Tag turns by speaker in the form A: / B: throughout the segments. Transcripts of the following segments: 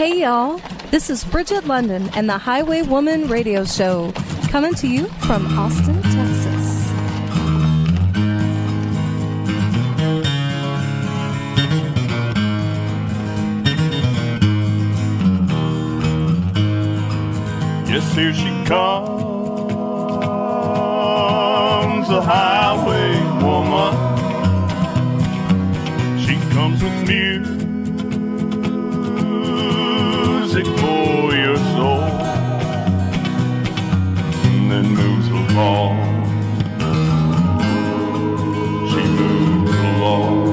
A: Hey y'all, this is Bridget London and the Highwaywoman radio show, coming to you from Austin, Texas.
B: Yes, here she comes, the Highwaywoman. She comes with music for your soul, and then moves along. She moves along.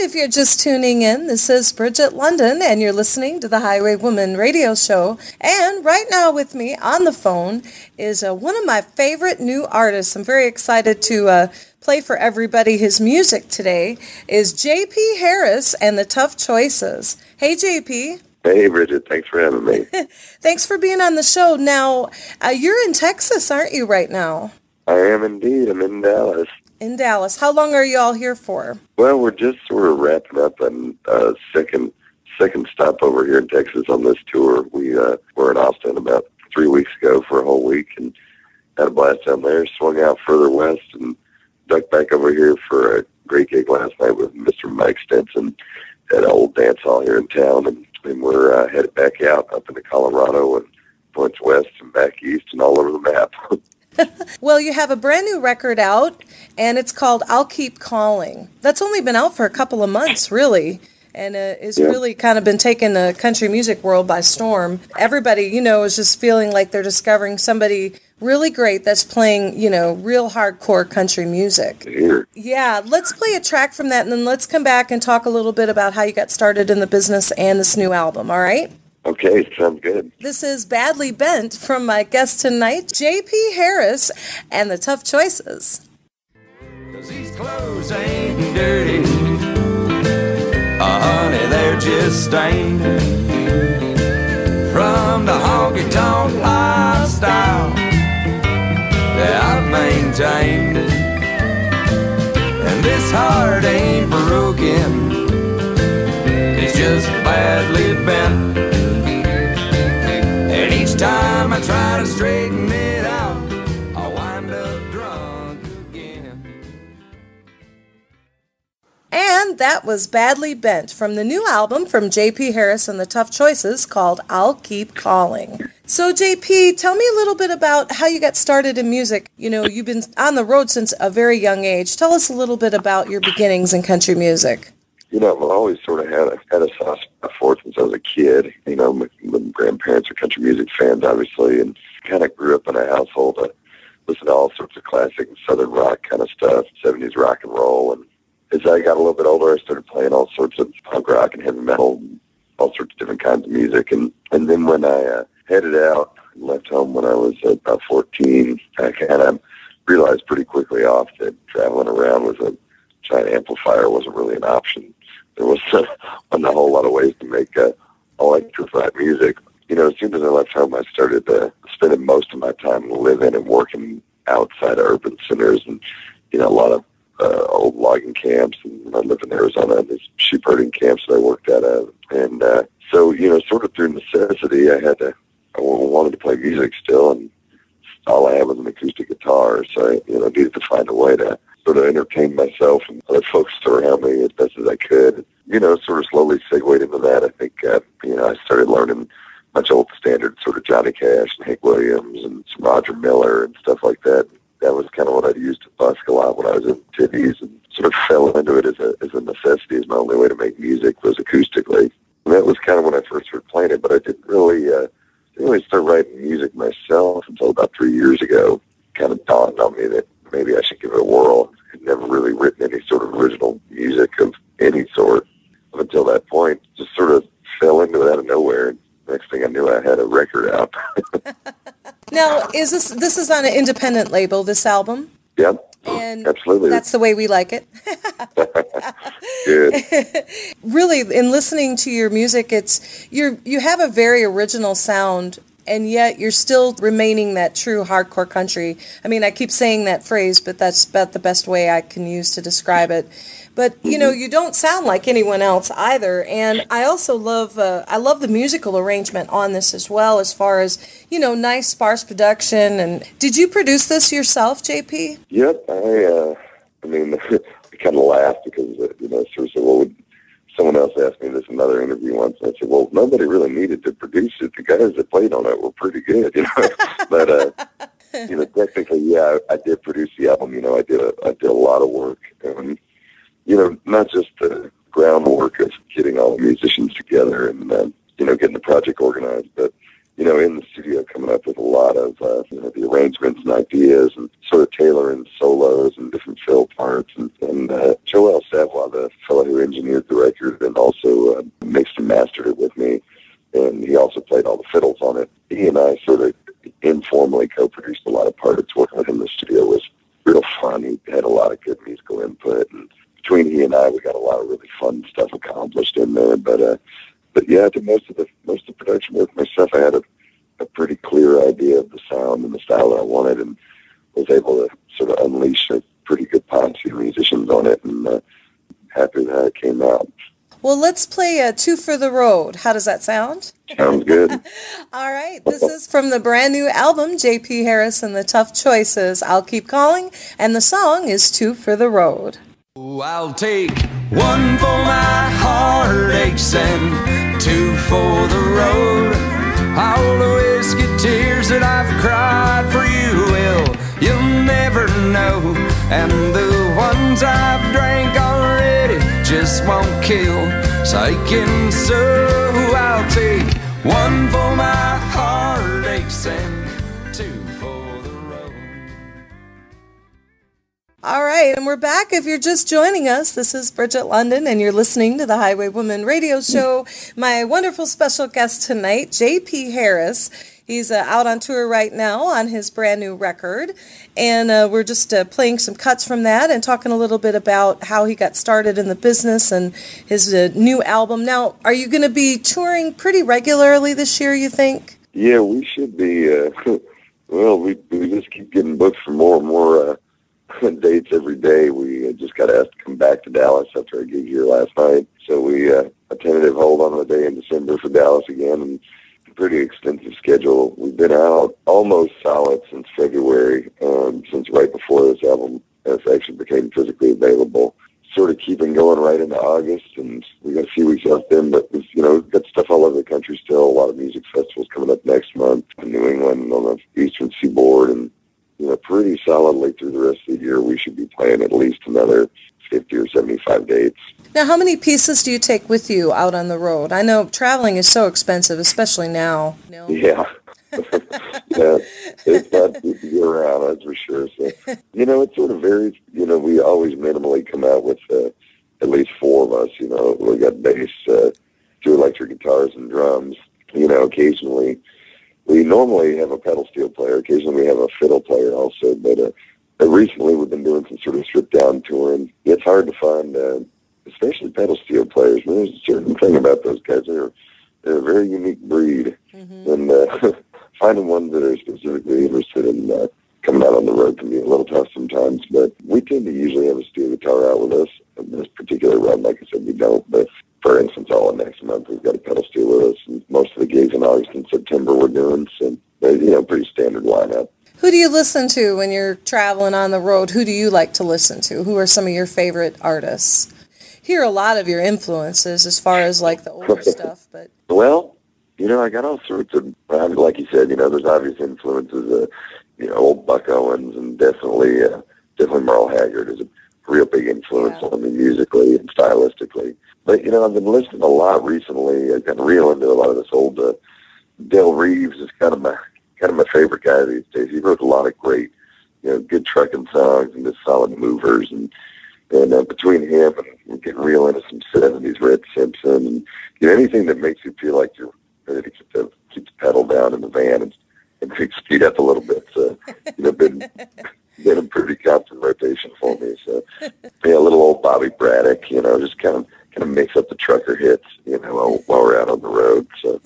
C: If you're just tuning in, this is Bridget London, and you're listening to the Highwaywoman radio show. And right now with me on the phone is one of my favorite new artists. I'm very excited to play for everybody his music today, is J.P. Harris and the Tough Choices. Hey, J.P.
D: Hey, Bridget. Thanks for having me.
C: Thanks for being on the show. Now, you're in Texas, aren't you, right now?
D: I am indeed. I'm in Dallas.
C: In Dallas. How long are you all here for?
D: Well, we're just sort of wrapping up a second stop over here in Texas on this tour. We were in Austin about 3 weeks ago for a whole week and had a blast down there, swung out further west and ducked back over here for a great gig last night with Mr. Mike Stinson at an old dance hall here in town. And we're headed back out up into Colorado and points west and back east and all over the map.
C: Well, you have a brand new record out, and it's called I'll Keep Calling. That's only been out for a couple of months, really, and it's really kind of been taking the country music world by storm. Everybody, is just feeling like they're discovering somebody really great that's playing, real hardcore country music. Yeah, let's play a track from that, and then let's come back and talk a little bit about how you got started in the business and this new album, all right?
D: Okay, sounds good.
C: This is Badly Bent from my guest tonight, J.P. Harris and the Tough Choices.
E: 'Cause these clothes ain't dirty, honey, they're just stained from the honky-tonk lifestyle that I've maintained. And this heart ain't broken, it's just badly bent. And each time I try to straighten it out, I wind up drunk again.
C: And that was Badly Bent from the new album from J.P. Harris and the Tough Choices called I'll Keep Calling. So, J.P., tell me a little bit about how you got started in music. You've been on the road since a very young age. Tell us a little bit about your beginnings in country music.
D: I've always sort of had a soft spot for it since I was a kid. My grandparents are country music fans, obviously, and kind of grew up in a household that listened to all sorts of classic and southern rock kind of stuff, 70s rock and roll. And as I got a little bit older, I started playing all sorts of punk rock and heavy metal, all sorts of different kinds of music. And then when I headed out and left home when I was about 14, I kind of realized pretty quickly off that traveling around with a giant amplifier wasn't really an option. There wasn't a whole lot of ways to make electrified music. As soon as I left home, I started spending most of my time living and working outside of urban centers and, a lot of old logging camps. And I lived in Arizona in these sheep herding camps that I worked out of. And so, sort of through necessity, I wanted to play music still, and all I had was an acoustic guitar. So I, needed to find a way to sort of entertain myself and other folks around me as best as I could. Sort of slowly segued into that. I think, I started learning much old standard, sort of Johnny Cash and Hank Williams and some Roger Miller and stuff like that. That was kind of what I used to busk a lot when I was in cities, and sort of fell into it as a necessity, as my only way to make music was acoustically. And that was kind of when I first started playing it, but I didn't really start writing music myself until about 3 years ago. It kind of dawned on me that maybe I should give it a whirl. I'd never really written any sort of original music of any sort up until that point. Just sort of fell into it out of nowhere. Next thing I knew, I had a record out.
C: Now, this is on an independent label, this album?
D: Yep.
C: And
D: Absolutely.
C: that's the way we like it.
D: Good.
C: Really, in listening to your music, you have a very original sound, and yet you're still remaining that true hardcore country. I mean, I keep saying that phrase, but that's about the best way I can use to describe it. But you know, you don't sound like anyone else either. And I also love the musical arrangement on this as well, as far as, you know, nice sparse production. And did you produce this yourself, JP?
D: Yep. I mean, I kind of laughed because, you know, sort of said, well, someone else asked me this in another interview once, and I said, well, nobody really needed to produce it. The guys that played on it were pretty good, you know. But, you know, technically, yeah, I did produce the album. You know, I did a lot of work. And, you know, not just the groundwork of getting all the musicians together and, you know, getting the project organized, but, you know, in the studio coming up with a lot of, you know, the arrangements and ideas and sort of tailoring solos and different fill parts. And Joel Savoy, the fellow who engineered the record and also mixed and mastered it with me, and he also played all the fiddles on it. He and I sort of informally co-produced a lot of parts. Working with him in the studio was real fun. He had a lot of good musical input, and between he and I, we got a lot of really fun stuff accomplished in there. But yeah, I did most of the production work myself. I had a pretty clear idea of the sound and the style that I wanted, and was able to sort of unleash a pretty good posse of musicians on it, and happy that it came out.
C: Well, let's play Two for the Road. How does that sound?
D: Sounds good.
C: All right. This is from the brand new album, J.P. Harris and the Tough Choices. I'll Keep Calling, and the song is Two for the Road.
E: Oh, I'll take one for my heartaches and two for the road. All the whiskey tears that I've cried for you, well, you'll never know. And the ones I've drank already just won't kill. Psyching, so I'll take one for my heartaches and two for the road.
C: All right, and we're back. If you're just joining us, this is Bridget London, and you're listening to the Highwaywoman radio show. My wonderful special guest tonight, J.P. Harris. He's out on tour right now on his brand new record, and we're just playing some cuts from that and talking a little bit about how he got started in the business and his new album. Now, are you going to be touring pretty regularly this year, you think?
D: Yeah, we should be. Well, we just keep getting booked for more and more dates every day. We just got asked to come back to Dallas after our gig here last night. So we a tentative hold on a day in December for Dallas again, and a pretty extensive schedule. We've been out almost solid since February, since right before this album actually became physically available. Sort of keeping going right into August, and we got a few weeks left then, but you know, we've got stuff all over the country still. A lot of music festivals coming up next month in New England on the Eastern Seaboard, and you know, pretty solidly through the rest of the year, we should be playing at least another 50 or 75 dates.
C: Now, how many pieces do you take with you out on the road? I know traveling is so expensive, especially now. No?
D: Yeah. Yeah, it's not easy to get around, that's for sure. So, you know, it sort of varies. You know, we always minimally come out with at least four of us. You know, we got bass, two electric guitars, and drums. You know, occasionally, we normally have a pedal steel player. Occasionally we have a fiddle player also. But recently we've been doing some sort of stripped-down touring. It's hard to find, especially pedal steel players. There's a certain thing about those guys. They're a very unique breed. Mm-hmm. And finding ones that are specifically interested in coming out on the road can be a little tough sometimes. But we tend to usually have a steel guitar out with us. In this particular run, like I said, we don't. But for instance, all of next month, we've got a pedal steel with us. And most of the gigs in August and September we're doing. So, you know, pretty standard lineup.
C: Who do you listen to when you're traveling on the road? Who do you like to listen to? Who are some of your favorite artists? Hear a lot of your influences as far as like the older stuff, but
D: well, you know, I got all sorts of, like you said, you know, there's obvious influences. You know, old Buck Owens, and definitely Merle Haggard is a real big influence on me musically and stylistically. But you know, I've been listening a lot recently. I've gotten real into a lot of this old. Del Reeves is kind of my favorite guy these days. He wrote a lot of great, you know, good trucking songs and just solid movers. And between him and we're getting real into some 70s Red Simpson, and you know, anything that makes you feel like you're ready to keep the pedal down in the van and speed up a little bit. You know, been pretty constant rotation for me. So, yeah, a little old Bobby Braddock, just kind of mix up the trucker hits, while we're out on the road. So.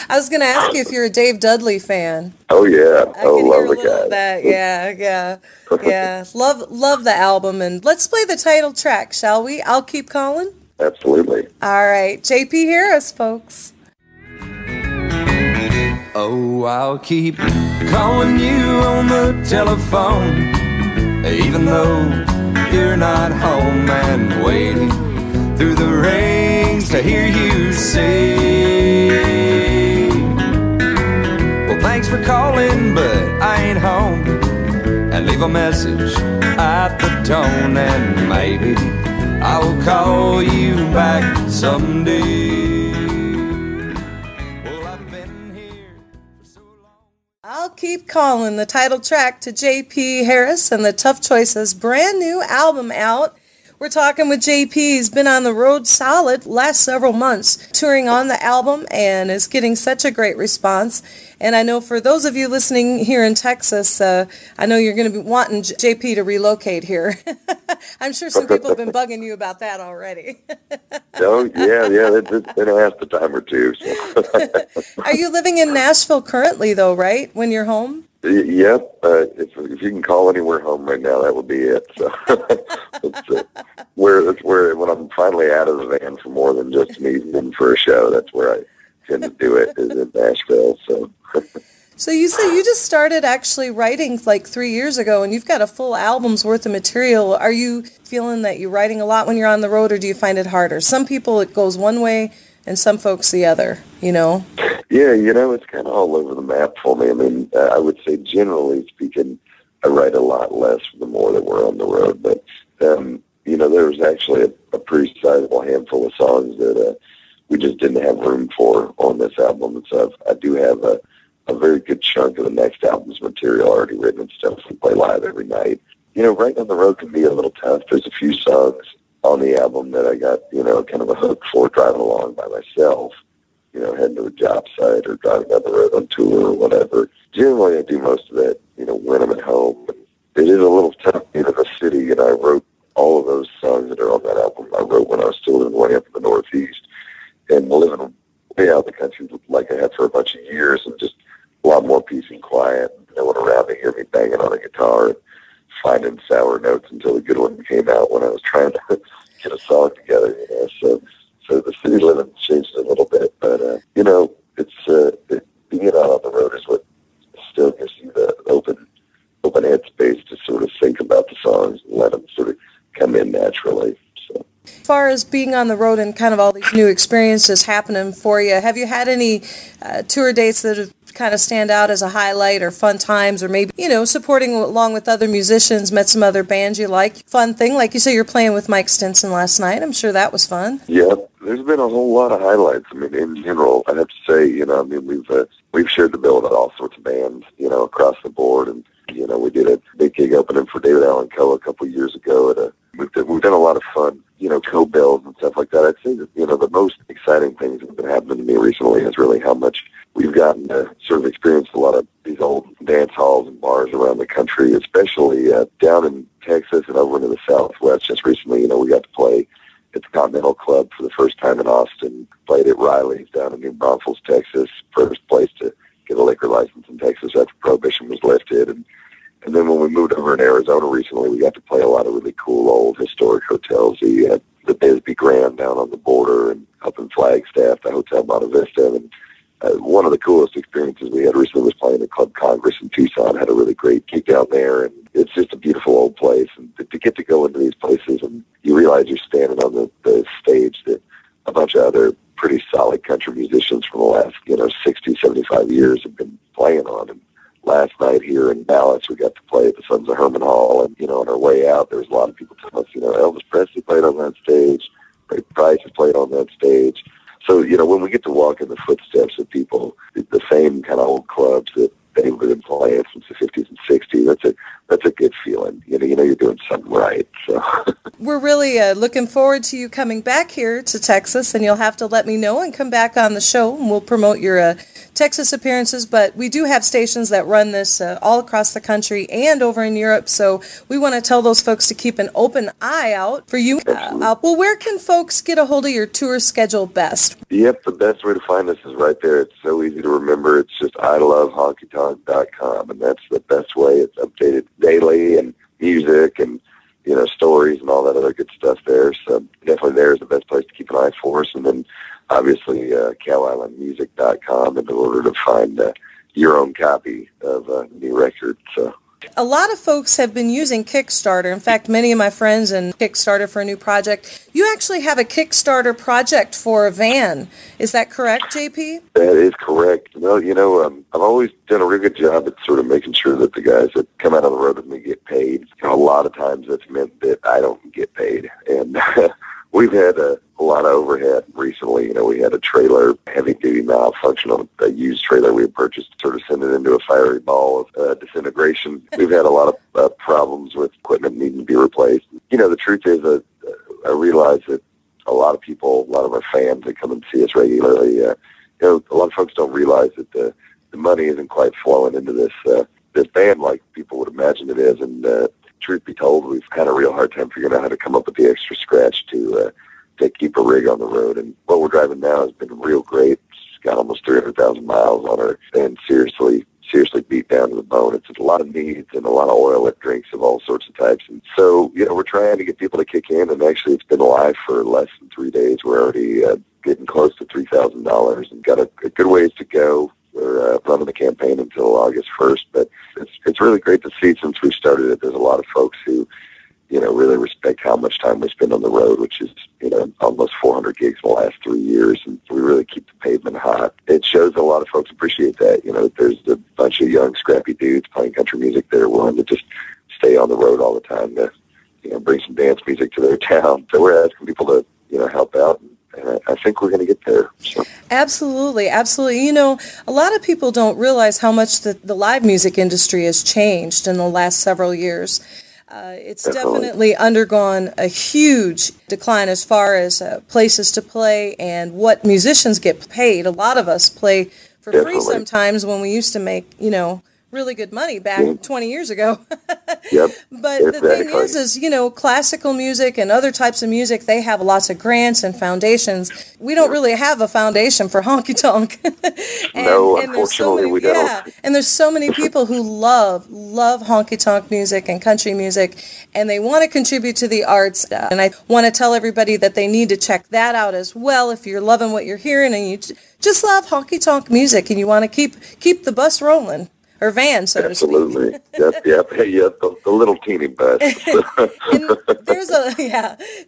C: I was going to ask you if you're a Dave Dudley fan.
D: Oh yeah,
C: I can
D: love
C: hear a
D: the
C: little
D: guy.
C: of that. Yeah. Love the album, and let's play the title track, shall we? I'll Keep Calling.
D: Absolutely.
C: All right, J.P. Harris, folks.
E: Oh, I'll keep calling you on the telephone, even though you're not home, and waiting through the rings to hear you say, well, thanks for calling, but I ain't home, and leave a message at the tone, and maybe I will call you back someday. Well, I've been here for so long.
C: I'll Keep Calling, the title track to J.P. Harris and the Tough Choices brand new album out. We're talking with JP. He's been on the road solid last several months, touring on the album, and is getting such a great response. And I know for those of you listening here in Texas, I know you're going to be wanting JP to relocate here. I'm sure some people have been bugging you about that already.
D: Oh, yeah, they don't ask a time or two. So.
C: Are you living in Nashville currently, though, right, when you're home?
D: Yep. If you can call anywhere home right now, that would be it. So that's where when I'm finally out of the van for more than just an evening for a show, that's where I tend to do it, is in Nashville. So.
C: So you say you just started actually writing like 3 years ago, and you've got a full album's worth of material. Are you feeling that you're writing a lot when you're on the road, or do you find it harder? Some people it goes one way, and some folks the other, Yeah,
D: it's kind of all over the map for me. I mean, I would say generally speaking, I write a lot less the more that we're on the road. But, there's actually a pretty sizable handful of songs that we just didn't have room for on this album. And so I do have a very good chunk of the next album's material already written and stuff. We play live every night. Writing on the road can be a little tough. There's a few songs on the album that I got, kind of a hook for driving along by myself, heading to a job site or driving down the road on tour or whatever. Generally, I do most of that, when I'm at home. It is a little tough being in the city, and I wrote all of those songs that are on that album. I wrote when I was still living way up in the Northeast and living way out in the country like I had for a bunch of years, and just a lot more peace and quiet. No one around to hear me banging on a guitar and finding sour notes until the good one came out when I was trying to get a song together, So the city living changed a little bit, but, it's being out on the road is what still gives you the open headspace to sort of think about the songs and let them sort of come in naturally. So.
C: As far as being on the road and kind of all these new experiences happening for you, have you had any tour dates that have kind of stand out as a highlight or fun times, or maybe, supporting along with other musicians, met some other bands you like? Fun thing, like you say, you're playing with Mike Stinson last night. I'm sure that was fun.
D: Yeah, there's been a whole lot of highlights. I mean, in general, I have to say, we've shared the bill with all sorts of bands, across the board, and we did a big gig opening for David Allan Coe a couple of years ago. We've done a lot of fun, co-bills and stuff like that. I'd say that, the most exciting things that have been happening to me recently is really how much we've gotten to sort of experience a lot of these old dance halls and bars around the country, especially down in Texas and over into the Southwest. Just recently, we got to play at the Continental Club for the first time in Austin, played at Riley's down in New Braunfels, Texas, first place to get a liquor license in Texas after Prohibition was lifted. And then when we moved over in Arizona recently, we got to play a lot of really cool old historic hotels. We had the Bisbee Grand down on the border, and up in Flagstaff, the Hotel Monte Vista. And one of the coolest experiences we had recently was playing at Club Congress in Tucson. Had a really great gig down there, and it's just a beautiful old place. And to get to go into these places, and you realize you're standing on the stage that a bunch of other pretty solid country musicians from the last, 60, 75 years have been playing on. And last night here in Dallas, we got to play at the Sons of Herman Hall, and, on our way out, there was a lot of people telling us, Elvis Presley played on that stage, Ray Price has played on that stage. So, when we get to walk in the footsteps of people, the same kind of old clubs that they've been playing since the 50s and 60s, that's a good feeling. You know you're doing something right. So.
C: We're really looking forward to you coming back here to Texas, and you'll have to let me know and come back on the show, and we'll promote your Texas appearances, but we do have stations that run this all across the country and over in Europe, so we want to tell those folks to keep an open eye out for you. Well, where can folks get a hold of your tour schedule best?
D: Yep, the best way to find us is right there. It's so easy to remember. It's just ilovehonkytonk.com, and that's the best way. It's updated daily, and music and, you know, stories and all that other good stuff there. So definitely there is the best place to keep an eye for us. And then obviously cowislandmusic.com in order to find your own copy of a new record. So
C: a lot of folks have been using Kickstarter. In fact, many of my friends in Kickstarter for a new project. You actually have a Kickstarter project for a van. Is that correct, JP?
D: That is correct. Well, you know, I've always done a real good job at sort of making sure that the guys that come out on the road with me get paid. You know, a lot of times that's meant that I don't get paid. And we've had a lot of overhead recently. You know, we had a trailer, heavy-duty malfunction on a used trailer we had purchased to sort of send it into a fiery ball of disintegration. We've had a lot of problems with equipment needing to be replaced. You know, the truth is that I realize that a lot of people, a lot of our fans that come and see us regularly, you know, a lot of folks don't realize that the money isn't quite flowing into this band like people would imagine it is. And truth be told, we've had a real hard time figuring out how to come up with the extra scratch to keep a rig on the road. And what we're driving now has been real great. It's got almost 300,000 miles on her, and seriously beat down to the bone. It's a lot of needs and a lot of oil it drinks of all sorts of types. And so, you know, we're trying to get people to kick in, and actually it's been live for less than 3 days. We're already getting close to $3,000 and got a good ways to go. We're running the campaign until August 1st, but it's really great to see since we started it. There's a lot of folks who, you know, really respect how much time we spend on the road, which is, you know, almost 400 gigs in the last 3 years, and we really keep the pavement hot. It shows a lot of folks appreciate that. You know, there's a bunch of young, scrappy dudes playing country music that are willing to just stay on the road all the time to, you know, bring some dance music to their town. So we're asking people to, you know, help out, and I think we're going to get there. So.
C: Absolutely, absolutely. You know, a lot of people don't realize how much the live music industry has changed in the last several years. It's definitely undergone a huge decline as far as places to play and what musicians get paid. A lot of us play for free sometimes when we used to make, you know, really good money back 20 years ago.
D: Yep.
C: But the thing is, you know, classical music and other types of music, they have lots of grants and foundations. We don't really have a foundation for honky tonk.
D: No, unfortunately we don't.
C: Yeah, and there's so many people who love honky tonk music and country music, and they want to contribute to the arts. And I want to tell everybody that they need to check that out as well if you're loving what you're hearing and you just love honky tonk music and you want to keep the bus rolling. Or van, so to speak.
D: Absolutely. Yep, the little teeny bus.
C: And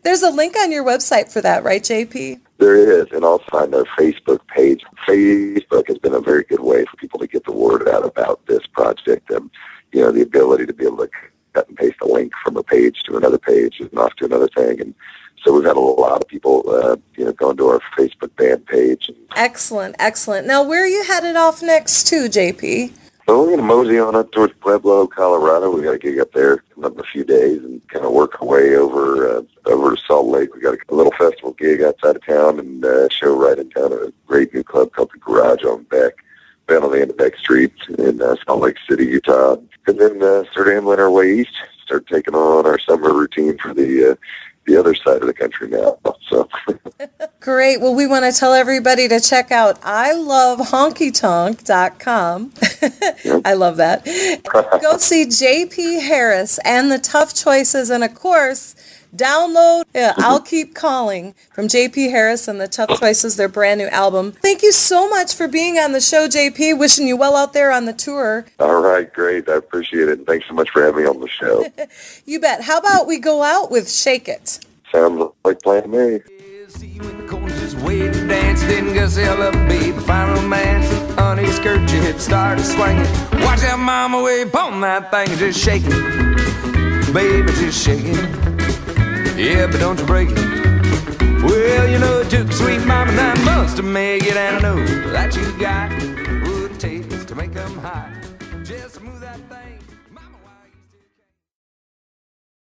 C: there's a link on your website for that, right, JP?
D: There is, and also on our Facebook page. Facebook has been a very good way for people to get the word out about this project, and, you know, the ability to be able to cut and paste a link from a page to another page and off to another thing. And so we've had a lot of people, you know, going to our Facebook band page.
C: Excellent. Now, where are you headed off next to, JP?
D: So we're going to mosey on up towards Pueblo, Colorado. We got a gig up there in a few days and kind of work our way over to Salt Lake. We got a little festival gig outside of town and a show right in town at a great new club called the Garage on down on the end of Beck Street in Salt Lake City, Utah. And then start ambling our way east, start taking on our summer routine for the other side of the country now. So.
C: Great. Well, we want to tell everybody to check out ilovehonkytonk.com.
D: Yep.
C: I love that. Go see JP Harris and the Tough Choices, and of course, download I'll Keep Calling from JP Harris and the Tough Choices, their brand new album. Thank you so much for being on the show, JP. Wishing you well out there on the tour.
D: All right, great. I appreciate it. And thanks so much for having me on the show.
C: You bet. How about we go out with Shake It?
D: Sounds like Plan Me.
E: See you in the corner, just waiting to dance. Didn't go say I love baby, find romance. Honey, skirt your hips, started swinging. Watch that mama wave on that thing and just shake it. Baby, just shake it. Yeah, but don't you break it. Well, you know it took sweet mama 9 months to make it, and I know that you got what it takes to make them hot. Just move that thing.